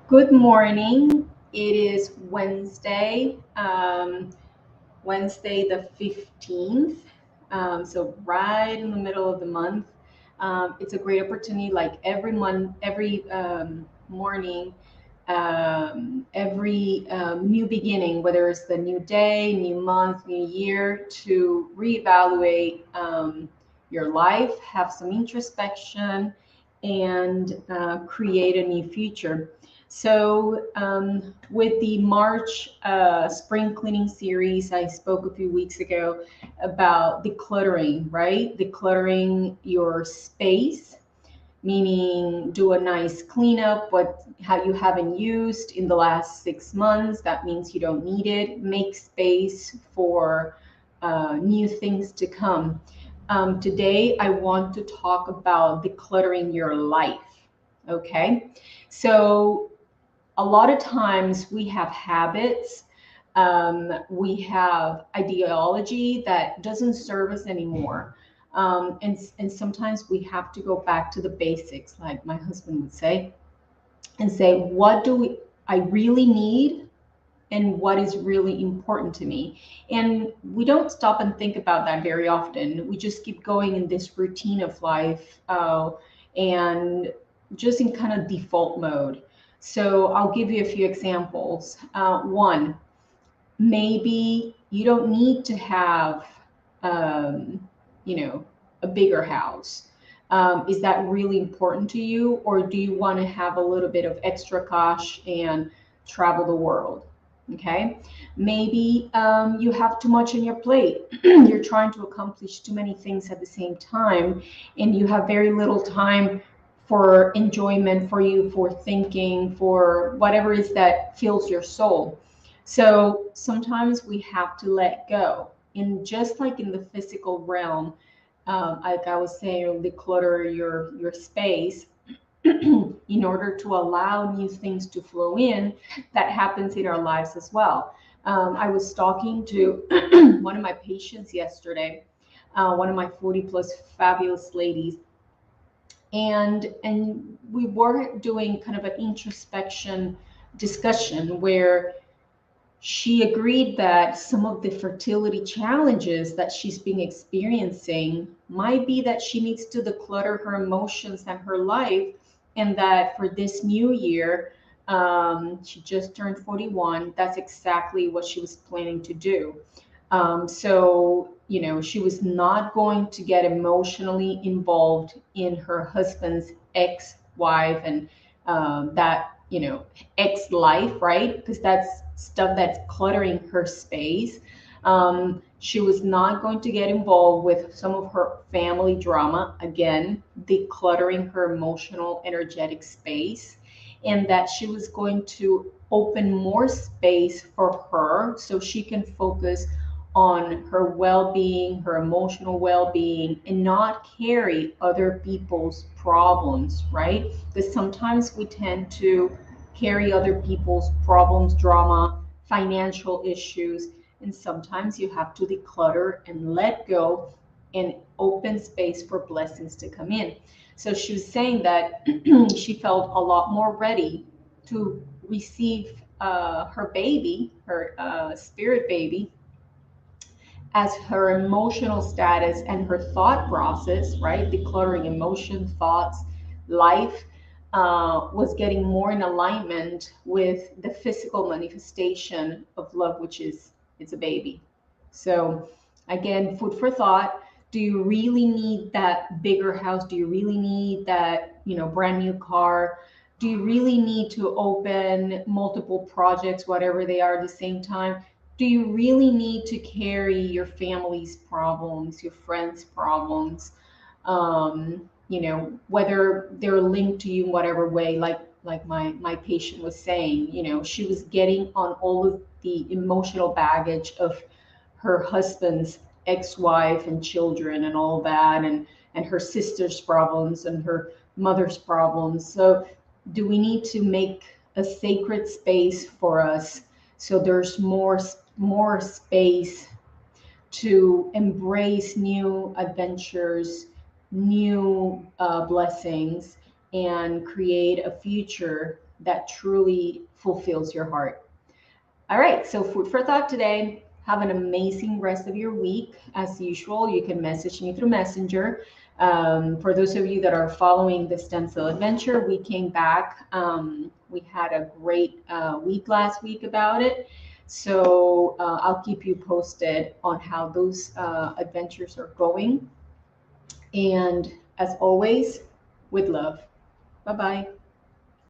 Good morning. It is Wednesday the 15th. So right in the middle of the month. It's a great opportunity, like every morning, every new beginning, whether it's the new day, new month, new year, to reevaluate your life, have some introspection, and create a new future. So, with the March spring cleaning series, I spoke a few weeks ago about decluttering, right? Decluttering your space, meaning do a nice cleanup, what how you haven't used in the last 6 months. That means you don't need it. Make space for new things to come. Today, I want to talk about decluttering your life. Okay, so a lot of times we have habits, we have ideology that doesn't serve us anymore. And sometimes we have to go back to the basics, like my husband would say, and say, what do I really need and what is really important to me? And we don't stop and think about that very often. We just keep going in this routine of life, and just in kind of default mode. So I'll give you a few examples. One, maybe you don't need to have, um, a bigger house. Is that really important to you, or do you want to have a little bit of extra cash and travel the world? Okay, maybe you have too much on your plate. You're trying to accomplish too many things at the same time, and you have very little time for enjoyment, for you, for thinking, for whatever it is that fills your soul. So sometimes we have to let go. And just like in the physical realm, like I was saying, declutter your space in order to allow new things to flow in. That happens in our lives as well. I was talking to one of my patients yesterday, one of my 40 plus fabulous ladies, and we were doing kind of an introspection discussion where she agreed that some of the fertility challenges that she's been experiencing might be that she needs to declutter her emotions and her life, and that for this new year, she just turned 41. That's exactly what she was planning to do. So, she was not going to get emotionally involved in her husband's ex-wife and that ex-life, right? Because that's stuff that's cluttering her space. She was not going to get involved with some of her family drama, again, decluttering her emotional, energetic space, and that she was going to open more space for her so she can focus on her well-being, her emotional well-being, and not carry other people's problems, right? Because sometimes we tend to carry other people's problems, drama, financial issues, and sometimes you have to declutter and let go and open space for blessings to come in. So she was saying that she felt a lot more ready to receive her baby, her spirit baby, as her emotional status and her thought process, right? Decluttering emotion, thoughts, life, was getting more in alignment with the physical manifestation of love, which is it's a baby. So again, food for thought. Do you really need that bigger house? Do you really need that, brand new car? Do you really need to open multiple projects, whatever they are, at the same time? Do you really need to carry your family's problems, your friends' problems, whether they're linked to you in whatever way, like my patient was saying, she was getting on all of the emotional baggage of her husband's ex-wife and children and all that, and her sister's problems and her mother's problems. So do we need to make a sacred space for us so there's more space to embrace new adventures, new blessings, and create a future that truly fulfills your heart. All right, so food for thought today. Have an amazing rest of your week. As usual, you can message me through Messenger. For those of you that are following the stem cell adventure, we came back. We had a great week last week about it. So I'll keep you posted on how those adventures are going. And as always, with love. Bye bye.